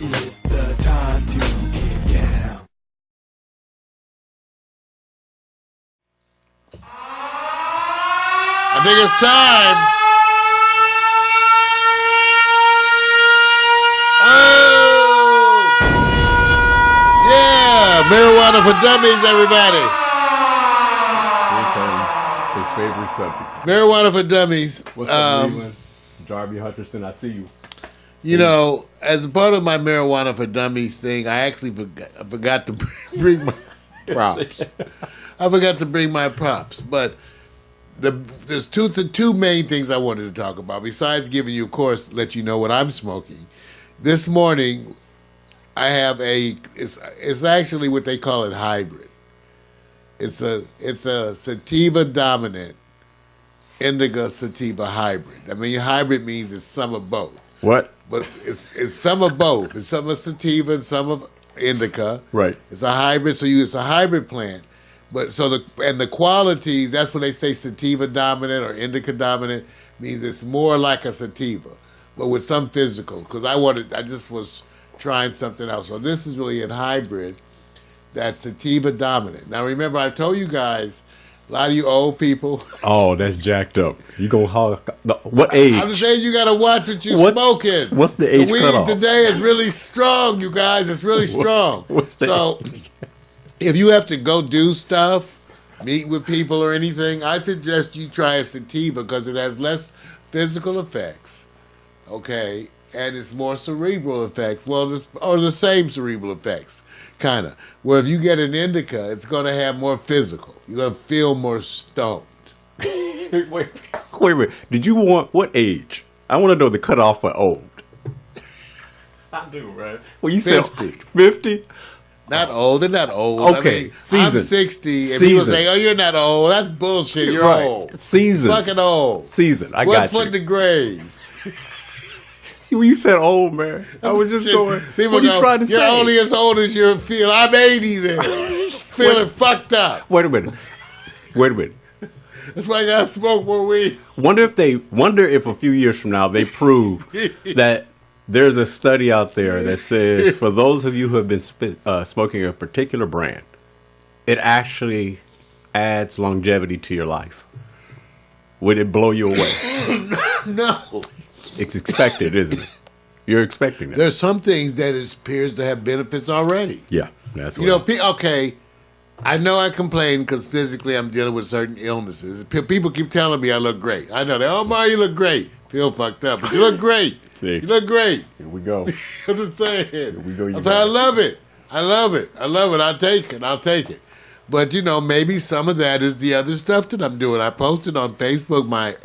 It's the time to get down. I think it's time. Oh! Yeah, marijuana for dummies, everybody. His favorite subject. Marijuana for dummies. What's up, Leland? Jarvie Hutcherson, I see you. You know, as part of my marijuana for dummies thing, I actually forgot to bring my props. I forgot to bring my props, but there's two main things I wanted to talk about. Besides giving you, of course, let you know what I'm smoking. This morning, I have it's actually what they call it hybrid. It's a sativa dominant indica sativa hybrid. I mean, hybrid means it's some of both. What? But it's some of both. It's some of sativa and some of indica. Right. It's a hybrid, so it's a hybrid plant. But the quality, that's when they say sativa dominant or indica dominant, means it's more like a sativa, but with some physical. Because I just was trying something else. So this is really a hybrid that's sativa dominant. Now remember, I told you guys, a lot of you old people. Oh, that's jacked up. You go hog. What age? I'm just saying you got to watch what you're smoking. What's the age weed cutoff? Today is really strong, you guys. It's really strong. So if you have to go do stuff, meet with people or anything, I suggest you try a sativa because it has less physical effects, okay, and it's more cerebral effects. Well, the same cerebral effects, kind of. Where if you get an indica, it's going to have more physical. You're going to feel more stoned. wait a minute. Did you want what age? I want to know the cutoff for old. I do, right? Well, you 50. said 50? Not old. They're not old. Okay. I mean, I'm 60. If people say, "Oh, you're not old," that's bullshit. You're right. old. Season. Fucking old. Season. I One got foot you. in the grave. When you said old, man, I was just going. People What are you go, trying to you're say? only as old as you feel. I'm 80 then. Feeling fucked up. Wait a minute. That's why I gotta smoke more weed. Wonder if a few years from now they prove that there's a study out there that says for those of you who have been smoking a particular brand, it actually adds longevity to your life. Would it blow you away? No. It's expected, isn't it? You're expecting that. There's some things that it appears to have benefits already. Yeah, that's You know, okay, I know I complain because physically I'm dealing with certain illnesses. People keep telling me I look great. I know that. Oh, Mario, you look great. Feel fucked up, but you look great. See, you look great. Here we go. I'm just saying. Here we go. I love it. I love it. I love it. I'll take it. But, you know, maybe some of that is the other stuff that I'm doing. I posted on Facebook my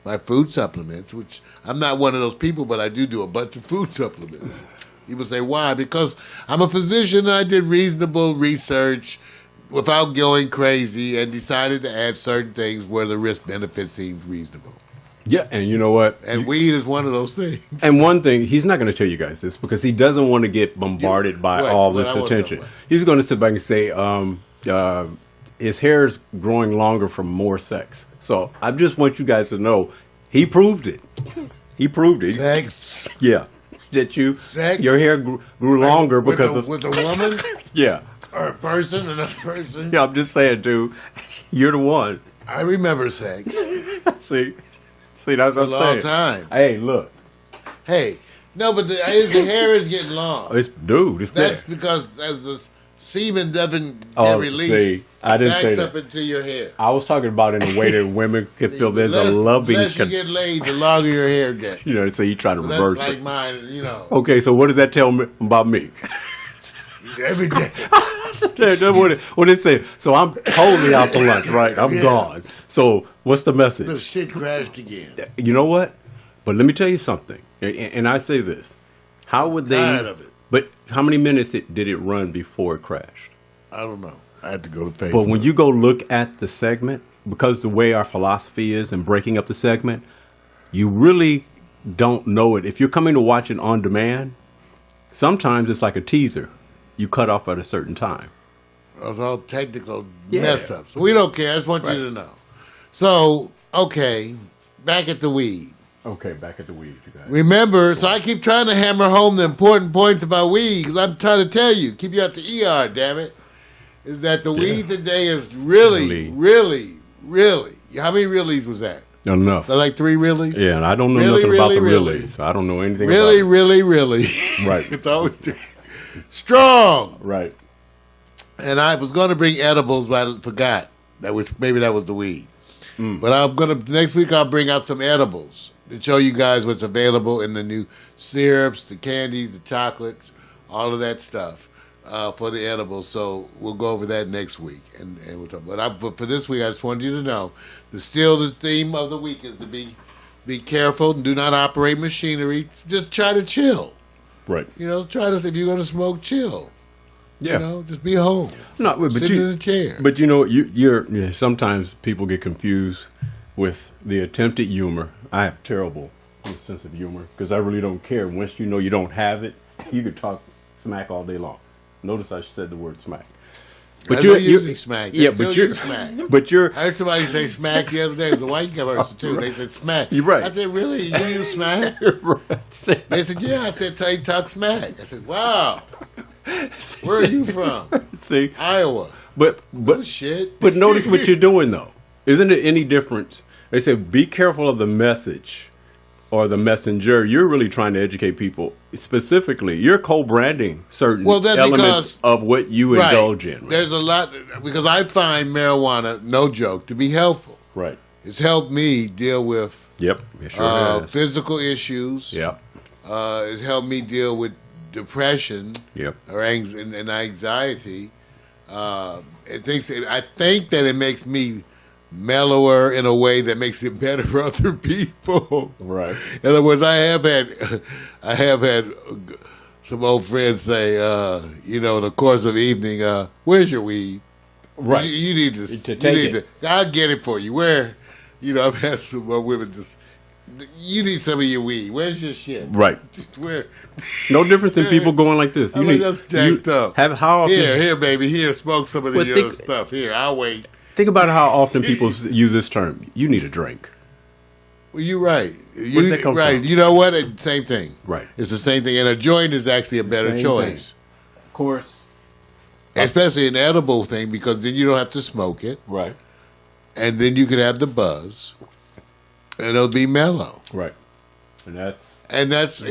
my food supplements, which I'm not one of those people, but I do a bunch of food supplements. People say, why? Because I'm a physician and I did reasonable research without going crazy and decided to add certain things where the risk-benefit seems reasonable. Yeah, and you know what? And weed is one of those things. And one thing, he's not going to tell you guys this because he doesn't want to get bombarded by all this attention. He's going to sit back and say his hair is growing longer from more sex. So I just want you guys to know he proved it. He proved it. Sex? Yeah. That Sex? Your hair grew longer because with a woman? Yeah. Or a person, another person? Yeah, I'm just saying, dude, you're the one. I remember sex. See, that's what I'm saying. A long time. Hey, look. Hey, no, but the hair is getting long. That's That's because as the semen doesn't get Oh, released, see, I didn't it say backs that. up into your hair. I was talking about in a way that women can feel there's a loving. The less you get laid, the longer your hair gets. You know, so you try to So reverse that's like it. mine, you know. Okay, so what does that tell me about me? Every day. What it say? So I'm totally out to lunch, right? I'm gone. So what's the The message? shit crashed again. You know what? But let me tell you something. And I say this. How would they? Tired of it. But how many minutes did it run before it crashed? I don't know. I had to go to Facebook. But when you go look at the segment, because the way our philosophy is in breaking up the segment, you really don't know it. If you're coming to watch it on demand, sometimes it's like a teaser. You cut off at a certain time. Those all technical mess ups. We don't care. I just want you to know. So, okay, back at the weed. Okay, back at the weed, you guys. Remember, so I keep trying to hammer home the important points about weed because I'm trying to tell you, keep you at the ER, damn it, is that the weed today is really, how many reallys was that? Enough. So like 3 reallys? Yeah, and I don't know nothing about the reallys. I don't know anything about it. Really. Right. It's always strong. Right. And I was going to bring edibles, but I forgot. Maybe that was the weed. But next week I'll bring out some edibles to show you guys what's available in the new syrups, the candies, the chocolates, all of that stuff for the edibles. So we'll go over that next week. And we'll talk. But for this week, I just wanted you to know the theme of the week is to be careful and do not operate machinery. Just try to chill. Right. Try to, if you're going to smoke, chill. Yeah. Just be home. No, but sit in a chair. But you're sometimes people get confused with the attempted humor. I have terrible sense of humor because I really don't care. Once you don't have it, you could talk smack all day long. Notice I said the word smack. But you're using smack. Yeah, but you're smack. But you're. I heard somebody say smack the other day. It was a white person too. They said smack. You're right. I said, really? You use smack? Right. They said, yeah. I said, tell you talk smack. I said, wow. Where are you from? See, Iowa. But oh, shit. But notice what you're doing though. Isn't it any difference? They say be careful of the message or the messenger. You're really trying to educate people. Specifically, you're co-branding certain elements of what you indulge in. Right? There's a lot because I find marijuana, no joke, to be helpful. Right. It's helped me deal with it sure has. Physical issues. Yep. It's helped me deal with depression. Yep. Or and anxiety. I think that it makes me mellower in a way that makes it better for other people. Right. In other words, I have had some old friends say, in the course of the evening, where's your weed? Right. You need to. I'll get it for you. Where? I've had some women just. You need some of your weed. Where's your shit? Right. Where? No difference than people going like this. That's jacked up. How often? Here, baby. Here, smoke some of your stuff. Here, I'll wait. Think about how often people use this term. You need a drink. Well, you're right. Where does that come from? You know what? Same thing. Right. It's the same thing. And a joint is actually a better choice. Of course. Especially an edible thing because then you don't have to smoke it. Right. And then you can have the buzz. And it'll be mellow. Right. And that's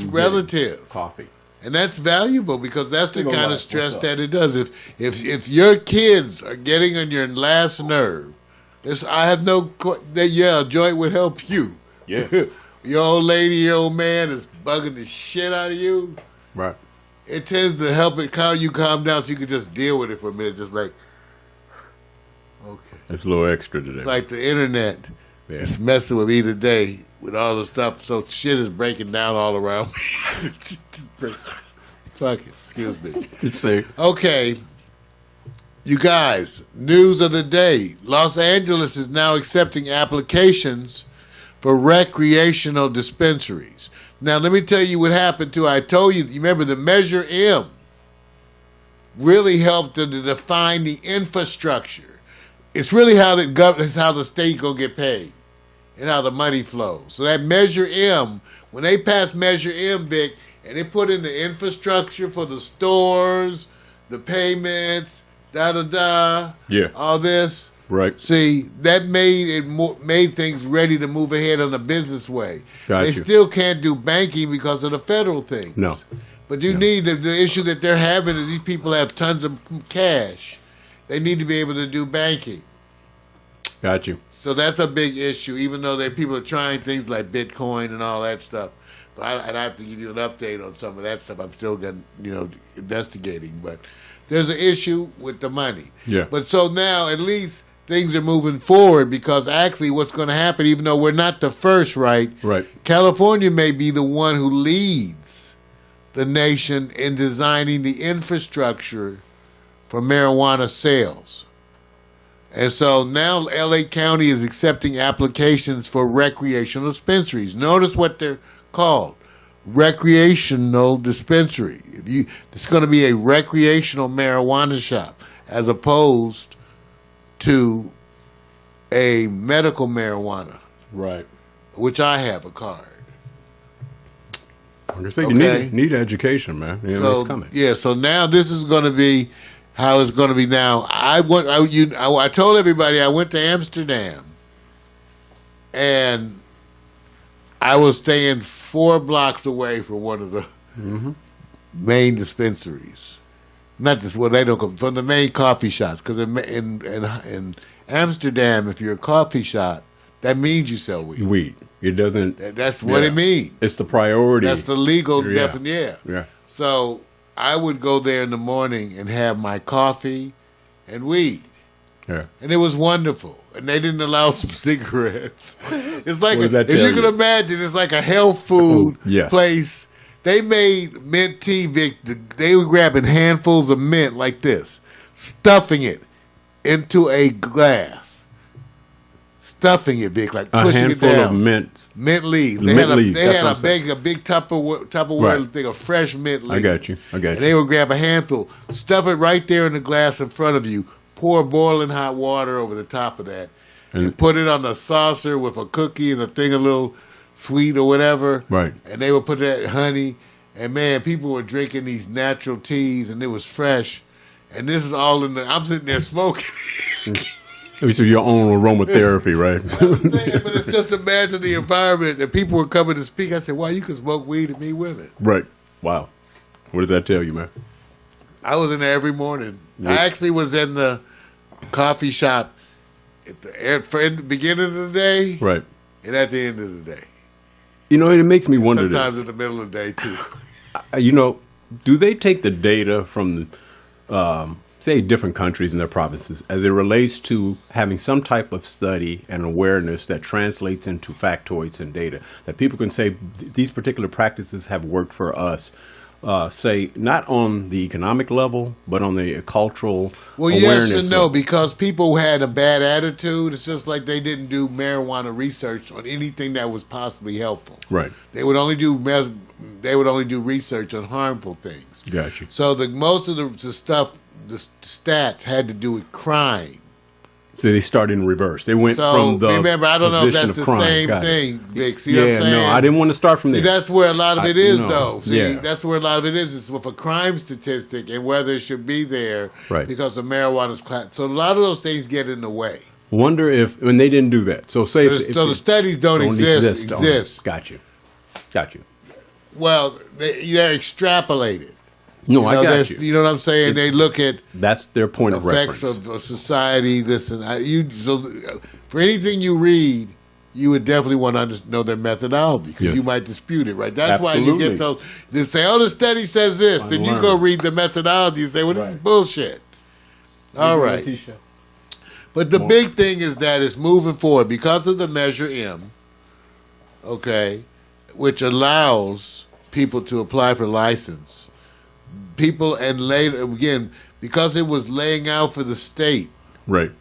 relative. Coffee. And that's valuable because that's the kind of stress that it does. If your kids are getting on your last nerve, I have a joint would help you. Yeah. Your old lady, your old man is bugging the shit out of you. Right. It tends to help calm down so you can just deal with it for a minute. Just like, okay. It's a little extra today. It's like the internet. Yeah. It's messing with me today with all the stuff. So shit is breaking down all around me. Fuck it. Excuse me. It's safe. Okay. You guys, news of the day. Los Angeles is now accepting applications for recreational dispensaries. Now, let me tell you what happened to. I told you remember the Measure M really helped to define the infrastructure. It's really how the state gonna get paid and how the money flows. So that Measure M, when they passed Measure M, Vic, and they put in the infrastructure for the stores, the payments, all this. Right. See, that made things ready to move ahead on the business way. They still can't do banking because of the federal things. No. But you need the issue that they're having is these people have tons of cash. They need to be able to do banking. Got you. So that's a big issue, even though people are trying things like Bitcoin and all that stuff. I'd have to give you an update on some of that stuff. I'm still investigating. But there's an issue with the money. Yeah. But so now at least things are moving forward because actually what's going to happen, even though we're not the first, right? Right. California may be the one who leads the nation in designing the infrastructure for marijuana sales. And so now L.A. County is accepting applications for recreational dispensaries. Notice what they're called. Recreational dispensary. It's going to be a recreational marijuana shop as opposed to a medical marijuana. Right. which I have a card. Like I said, you need education, man. You know, So it's coming. yeah, so now this is going to be how it's going to be now. I told everybody I went to Amsterdam, and I was staying 4 blocks away from one of the main dispensaries. Not this. Well, they don't come from the main coffee shops because in Amsterdam, if you're a coffee shop, that means you sell weed. Weed. It doesn't. That's what it means. It's the priority. That's the legal definition. Yeah. So I would go there in the morning and have my coffee and weed. Yeah. And it was wonderful. And they didn't allow some cigarettes. It's like, What does that if tell you can you? imagine, it's like a health food yes. place. They made mint tea, Vic. They were grabbing handfuls of mint like this, stuffing it into a glass. Stuffing it, Vic, like A pushing handful it down. of mint. Mint leaves. Mint leaves, They that's had what I'm saying. a big Tupperware Right. thing of fresh mint leaves. I got you. And they would grab a handful, stuff it right there in the glass in front of you, pour boiling hot water over the top of that, and put it on a saucer with a cookie and a thing of little sweet or whatever. Right. And they would put that honey. And man, people were drinking these natural teas, and it was fresh. And this is all in the. I'm sitting there smoking. This is your own aromatherapy, right? I'm saying, but it's just imagine the environment. And people were coming to speak. I said, "Wow, you can smoke weed and meet women." Right. Wow. What does that tell you, man? I was in there every morning. Yeah. I actually was in the coffee shop at the beginning of the day, Right. and at the end of the day. You know, it makes me wonder Sometimes this. in the middle of the day too. You know, do they take the data from, say, different countries and their provinces as it relates to having some type of study and awareness that translates into factoids and data that people can say these particular practices have worked for us? Say, not on the economic level, but on the cultural Well, awareness yes and no, level. because people had a bad attitude. It's just like they didn't do marijuana research on anything that was possibly helpful. Right. They would only do research on harmful things. Got you. So most of the stuff, the stats had to do with crime. So they started in reverse. They went So from the remember, I don't know if position that's of the crime. same Got it. thing, Vic. See what I'm Yeah, saying? no, I didn't want to start from See, there. that's where a lot of it is, no, though. See, yeah. that's where a lot of it is. It's with a crime statistic and whether it should be there Right. because of marijuana's class. So a lot of those things get in the way. Wonder if when they didn't do that. So say if So the studies don't exist. Got you. Got you. Well, they're extrapolated. No, I got there's- you. You know what I'm saying? They look at That's their point of effects reference. of society, this and that. So for anything you read, you would definitely want to know their methodology because Yes. you might dispute it, right? That's why you Absolutely. get those. They say, "Oh, the study says this." Then you learn. go read the methodology and say, "Well, this is bullshit." All right. But the big thing is that it's moving forward because of the Measure M, okay, which allows people to apply for license. People, and later, again, because it was laying out for the state, Right.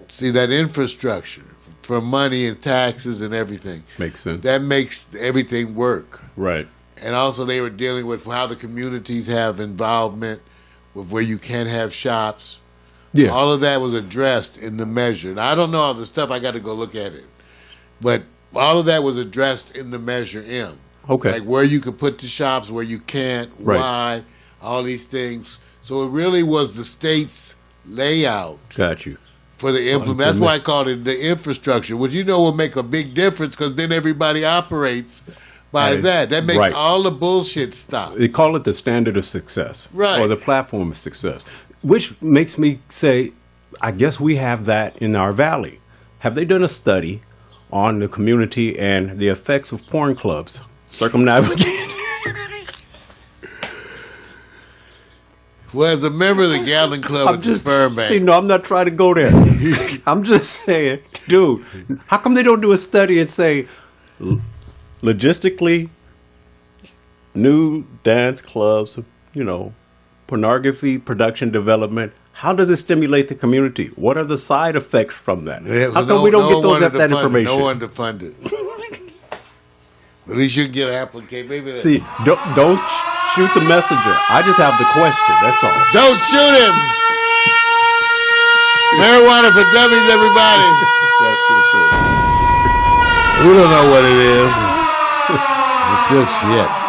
see that infrastructure for money and taxes and everything. Makes sense. That makes everything work. Right. And also they were dealing with how the communities have involvement with where you can have shops. Yeah. All of that was addressed in the measure. And I don't know all the stuff. I got to go look at it. But all of that was addressed in the Measure M. Okay. Like where you could put the shops, where you can't, Right. why, all these things. So it really was the state's layout Got you. for the implement. That's why I called it the infrastructure, which will make a big difference because then everybody operates by that. That makes Right. all the bullshit stop. They call it the standard of success. Right. Or the platform of success. Which makes me say, I guess we have that in our valley. Have they done a study on the community and the effects of porn clubs circumnavigating? Well, as a member of the Gallon Club at the Sperm Bank, See, no, I'm not trying to go there. I'm just saying, dude, how come they don't do a study and say, logistically, new dance clubs, pornography production development, how does it stimulate the community? What are the side effects from that? How come we don't get that information? No one to fund it. At least you can get an application. Maybe See, don't shoot the messenger. I just have the question. That's all. don't shoot him. Marijuana for dummies, everybody. That's We don't know what it is. It's just shit.